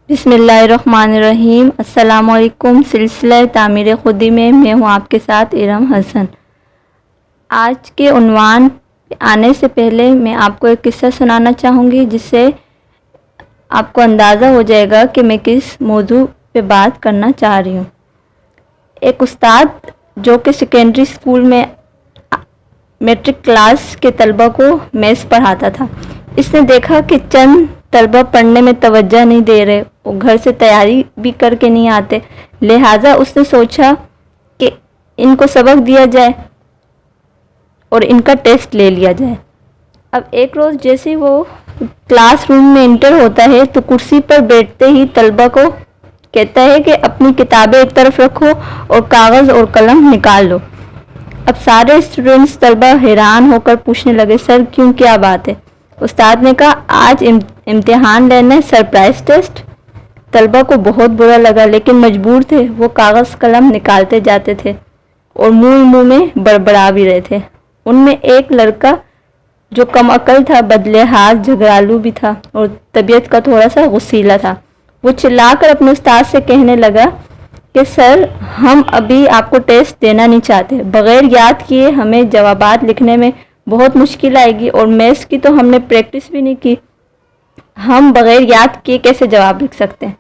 بسم اللہ الرحمن الرحیم۔ السلام علیکم۔ سلسلہ تعمیر خودی میں میں ہوں آپ کے ساتھ ارم حسن۔ آج کے عنوان پہ آنے سے پہلے میں آپ کو ایک قصہ سنانا چاہوں گی جس سے آپ کو اندازہ ہو جائے گا کہ میں کس موضوع پہ بات کرنا چاہ رہی ہوں۔ ایک استاد جو کہ سیکنڈری اسکول میں میٹرک کلاس کے طلبہ کو میتھس پڑھاتا تھا، اس نے دیکھا کہ چند طلبہ پڑھنے میں توجہ نہیں دے رہے، وہ گھر سے تیاری بھی کر کے نہیں آتے، لہٰذا اس نے سوچا کہ ان کو سبق دیا جائے اور ان کا ٹیسٹ لے لیا جائے۔ اب ایک روز جیسے وہ کلاس روم میں انٹر ہوتا ہے تو کرسی پر بیٹھتے ہی طلبہ کو کہتا ہے کہ اپنی کتابیں ایک طرف رکھو اور کاغذ اور قلم نکال لو۔ اب سارے اسٹوڈنٹس طلبہ حیران ہو کر پوچھنے لگے، سر کیوں، کیا بات ہے؟ استاد نے کہا، آج امتحان لینا ہے، سرپرائز ٹیسٹ۔ طلبہ کو بہت برا لگا لیکن مجبور تھے، وہ کاغذ قلم نکالتے جاتے تھے اور منہ میں بڑبڑا بھی رہے تھے۔ ان میں ایک لڑکا جو کم عقل تھا، بدلحاظ، جھگڑالو بھی تھا اور طبیعت کا تھوڑا سا غصیلا تھا۔ وہ چلا کر اپنے استاد سے کہنے لگا کہ سر، ہم ابھی آپ کو ٹیسٹ دینا نہیں چاہتے، بغیر یاد کیے ہمیں جوابات لکھنے میں بہت مشکل آئے گی اور میتھس کی تو ہم نے پریکٹس بھی نہیں کی، ہم بغیر یاد کیے کیسے جواب لکھ سکتے ہیں؟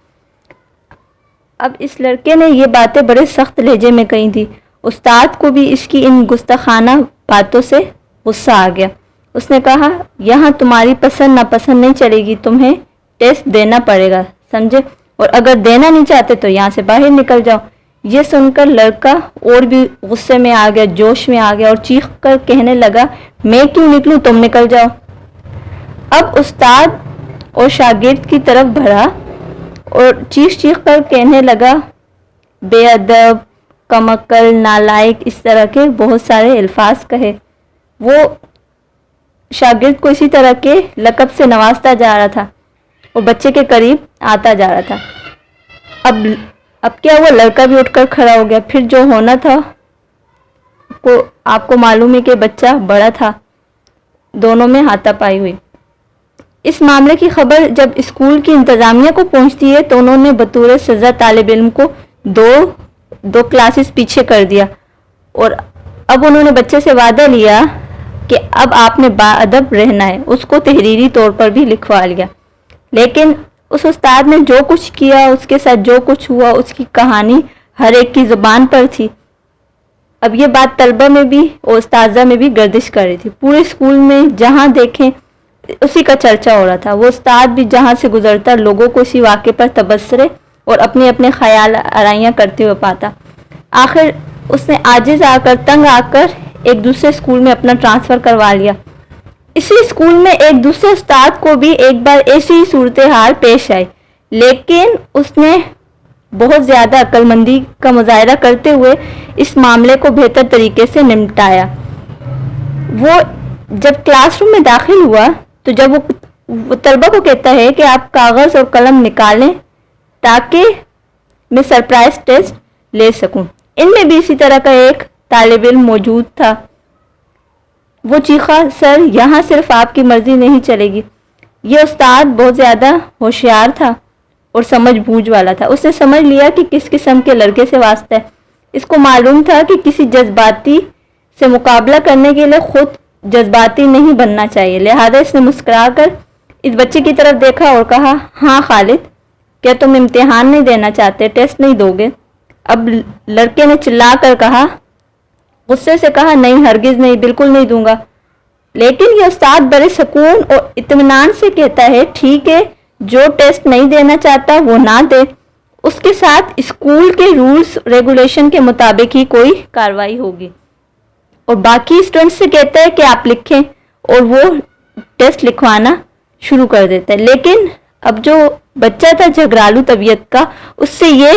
اب اس لڑکے نے یہ باتیں بڑے سخت لہجے میں کہی تھی۔ استاد کو بھی اس کی ان گستاخانہ باتوں سے غصہ آ گیا۔ اس نے کہا، یہاں تمہاری پسند ناپسند نہیں چلے گی، تمہیں ٹیسٹ دینا پڑے گا، سمجھے؟ اور اگر دینا نہیں چاہتے تو یہاں سے باہر نکل جاؤ۔ یہ سن کر لڑکا اور بھی غصے میں آ گیا، جوش میں آ گیا اور چیخ کر کہنے لگا، میں کیوں نکلوں، تم نکل جاؤ۔ اب استاد اور شاگرد کی طرف بڑھا اور چیخ کر کہنے لگا، بے ادب، کم عقل، نالائق، اس طرح کے بہت سارے الفاظ کہے۔ وہ شاگرد کو اسی طرح کے لقب سے نوازتا جا رہا تھا اور بچے کے قریب آتا جا رہا تھا۔ اب کیا ہوا، لڑکا بھی اٹھ کر کھڑا ہو گیا۔ پھر جو ہونا تھا آپ کو معلوم ہے کہ بچہ بڑا تھا، دونوں میں ہاتھا پائی ہوئی۔ اس معاملے کی خبر جب اسکول کی انتظامیہ کو پہنچتی ہے تو انہوں نے بطور سزا طالب علم کو دو کلاسز پیچھے کر دیا اور اب انہوں نے بچے سے وعدہ لیا کہ اب آپ نے باادب رہنا ہے، اس کو تحریری طور پر بھی لکھوا لیا۔ لیکن اس استاد نے جو کچھ کیا، اس کے ساتھ جو کچھ ہوا، اس کی کہانی ہر ایک کی زبان پر تھی۔ اب یہ بات طلبہ میں بھی اور استاذہ میں بھی گردش کر رہی تھی، پورے اسکول میں جہاں دیکھیں اسی کا چرچا ہو رہا تھا۔ وہ استاد بھی جہاں سے گزرتا لوگوں کو اسی واقعے پر تبصرے اور اپنے خیال آرائیاں کرتے ہوئے پاتا۔ آخر اس نے عاجز آ کر، تنگ آ کر ایک دوسرے اسکول میں اپنا ٹرانسفر کروا لیا۔ اسی اسکول میں ایک دوسرے استاد کو بھی ایک بار ایسی ہی صورتحال پیش آئی، لیکن اس نے بہت زیادہ عقل مندی کا مظاہرہ کرتے ہوئے اس معاملے کو بہتر طریقے سے نمٹایا۔ وہ جب کلاس روم میں داخل ہوا تو جب وہ طلبہ کو کہتا ہے کہ آپ کاغذ اور قلم نکالیں تاکہ میں سرپرائز ٹیسٹ لے سکوں، ان میں بھی اسی طرح کا ایک طالب علم موجود تھا۔ وہ چیخا، سر یہاں صرف آپ کی مرضی نہیں چلے گی۔ یہ استاد بہت زیادہ ہوشیار تھا اور سمجھ بوجھ والا تھا، اس نے سمجھ لیا کہ کس قسم کے لڑکے سے واسطہ ہے۔ اس کو معلوم تھا کہ کسی جذباتی سے مقابلہ کرنے کے لیے خود جذباتی نہیں بننا چاہیے، لہذا اس نے مسکرا کر اس بچے کی طرف دیکھا اور کہا، ہاں خالد، کیا تم امتحان نہیں دینا چاہتے، ٹیسٹ نہیں دو گے؟ اب لڑکے نے چلا کر کہا، غصے سے کہا، نہیں، ہرگز نہیں، بالکل نہیں دوں گا۔ لیکن یہ استاد بڑے سکون اور اطمینان سے کہتا ہے، ٹھیک ہے، جو ٹیسٹ نہیں دینا چاہتا وہ نہ دے، اس کے ساتھ اسکول کے رولز ریگولیشن کے مطابق ہی کوئی کارروائی ہوگی۔ اور باقی اسٹوڈنٹس سے کہتا ہے کہ آپ لکھیں اور وہ ٹیسٹ لکھوانا شروع کر دیتا ہے۔ لیکن اب جو بچہ تھا جھگڑالو طبیعت کا، اس سے یہ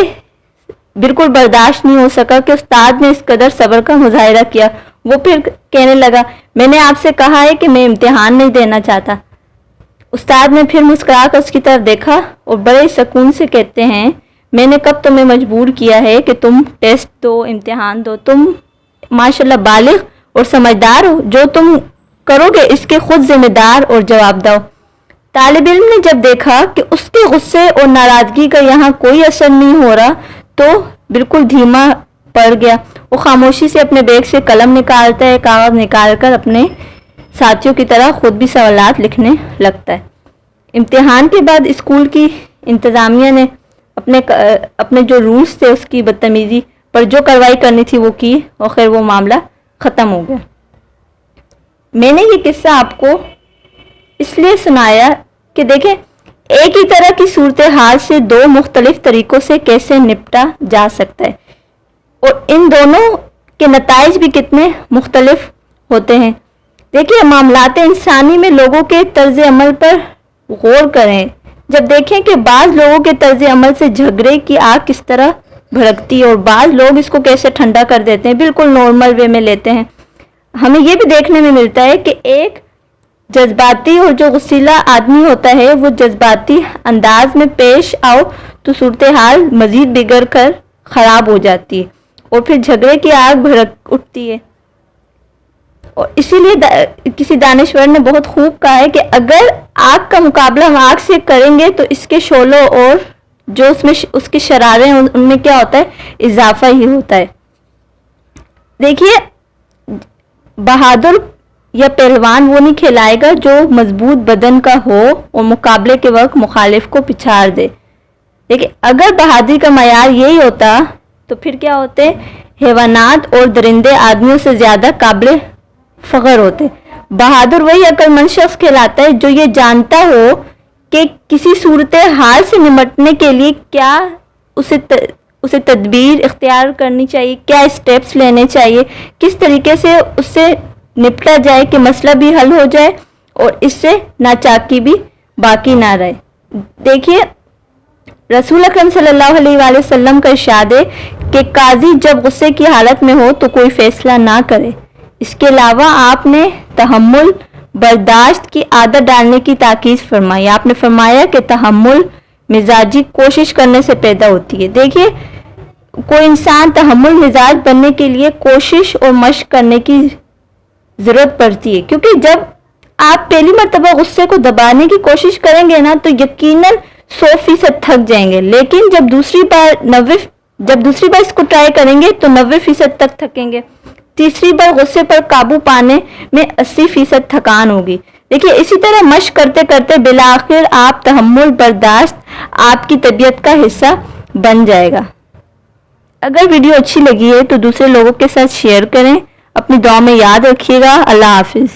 بالکل برداشت نہیں ہو سکا کہ استاد نے اس قدر صبر کا مظاہرہ کیا۔ وہ پھر کہنے لگا، میں نے آپ سے کہا ہے کہ میں امتحان نہیں دینا چاہتا۔ استاد نے پھر مسکرا کر اس کی طرف دیکھا اور بڑے سکون سے کہتے ہیں، میں نے کب تمہیں مجبور کیا ہے کہ تم ٹیسٹ دو، امتحان دو؟ تم ماشاءاللہ بالغ اور سمجھدار ہو، جو تم کرو گے اس کے خود ذمہ دار اور جواب دو۔ طالب علم نے جب دیکھا کہ اس کے غصے اور ناراضگی کا یہاں کوئی اثر نہیں ہو رہا تو بالکل دھیما پڑ گیا. وہ خاموشی سے اپنے بیگ سے قلم نکالتا ہے, کاغذ نکال کر اپنے ساتھیوں کی طرح خود بھی سوالات لکھنے لگتا ہے. امتحان کے بعد اسکول کی انتظامیہ نے اپنے جو رولز تھے اس کی بدتمیزی پر جو کارروائی کرنی تھی وہ کی اور خیر وہ معاملہ ختم ہو گیا. میں نے یہ قصہ آپ کو اس لیے سنایا کہ دیکھیں ایک ہی طرح کی صورتحال سے دو مختلف طریقوں سے کیسے نپٹا جا سکتا ہے اور ان دونوں کے نتائج بھی کتنے مختلف ہوتے ہیں. دیکھیں معاملات انسانی میں لوگوں کے طرز عمل پر غور کریں. جب دیکھیں کہ بعض لوگوں کے طرز عمل سے جھگڑے کی آگ کس طرح بھڑکتی ہے اور بعض لوگ اس کو کیسے ٹھنڈا کر دیتے ہیں, بالکل نارمل وے میں لیتے ہیں. ہمیں یہ بھی دیکھنے میں ملتا ہے کہ ایک جذباتی اور جو غصیلا آدمی ہوتا ہے وہ جذباتی انداز میں پیش آؤ تو صورتحال مزید بگڑ کر خراب ہو جاتی ہے اور پھر جھگڑے کی آگ بھڑک اٹھتی ہے. اور اسی لیے کسی دانشور نے بہت خوب کہا ہے کہ اگر آگ کا مقابلہ ہم آگ سے کریں گے تو اس کے شعلوں اور جو اس کی شراریں ان میں کیا ہوتا ہے, اضافہ ہی ہوتا ہے. دیکھیے بہادر یا پہلوان وہ نہیں کھلائے گا جو مضبوط بدن کا ہو اور مقابلے کے وقت مخالف کو پچھاڑ دے. دیکھیے اگر بہادری کا معیار یہی ہوتا تو پھر کیا ہوتے, حیوانات اور درندے آدمیوں سے زیادہ قابل فخر ہوتے. بہادر وہی عقل مند شخص کہلاتا ہے جو یہ جانتا ہو کہ کسی صورتحال سے نمٹنے کے لیے کیا اسے تدبیر اختیار کرنی چاہیے, کیا اسٹیپس لینے چاہیے, کس طریقے سے اس سے نپٹا جائے کہ مسئلہ بھی حل ہو جائے اور اس سے ناچاکی بھی باقی نہ رہے. دیکھیے رسول اکرم صلی اللہ علیہ وآلہ وسلم کا ارشاد ہے کہ قاضی جب غصے کی حالت میں ہو تو کوئی فیصلہ نہ کرے. اس کے علاوہ آپ نے تحمل برداشت کی عادت ڈالنے کی تاکید فرمائی. آپ نے فرمایا کہ تحمل مزاجی کوشش کرنے سے پیدا ہوتی ہے. دیکھیے کوئی انسان تحمل مزاج بننے کے لیے کوشش اور مشق کرنے کی ضرورت پڑتی ہے, کیونکہ جب آپ پہلی مرتبہ غصے کو دبانے کی کوشش کریں گے نا تو یقیناً 100% تھک جائیں گے, لیکن جب دوسری بار اس کو ٹرائی کریں گے تو 90% تک تھکیں گے. تیسری بار غصے پر قابو پانے میں 80% تھکان ہوگی. دیکھیے اسی طرح مشق کرتے کرتے بالآخر آپ تحمل برداشت آپ کی طبیعت کا حصہ بن جائے گا. اگر ویڈیو اچھی لگی ہے تو دوسرے لوگوں کے ساتھ شیئر کریں. اپنی دعا میں یاد رکھیے گا. اللہ حافظ.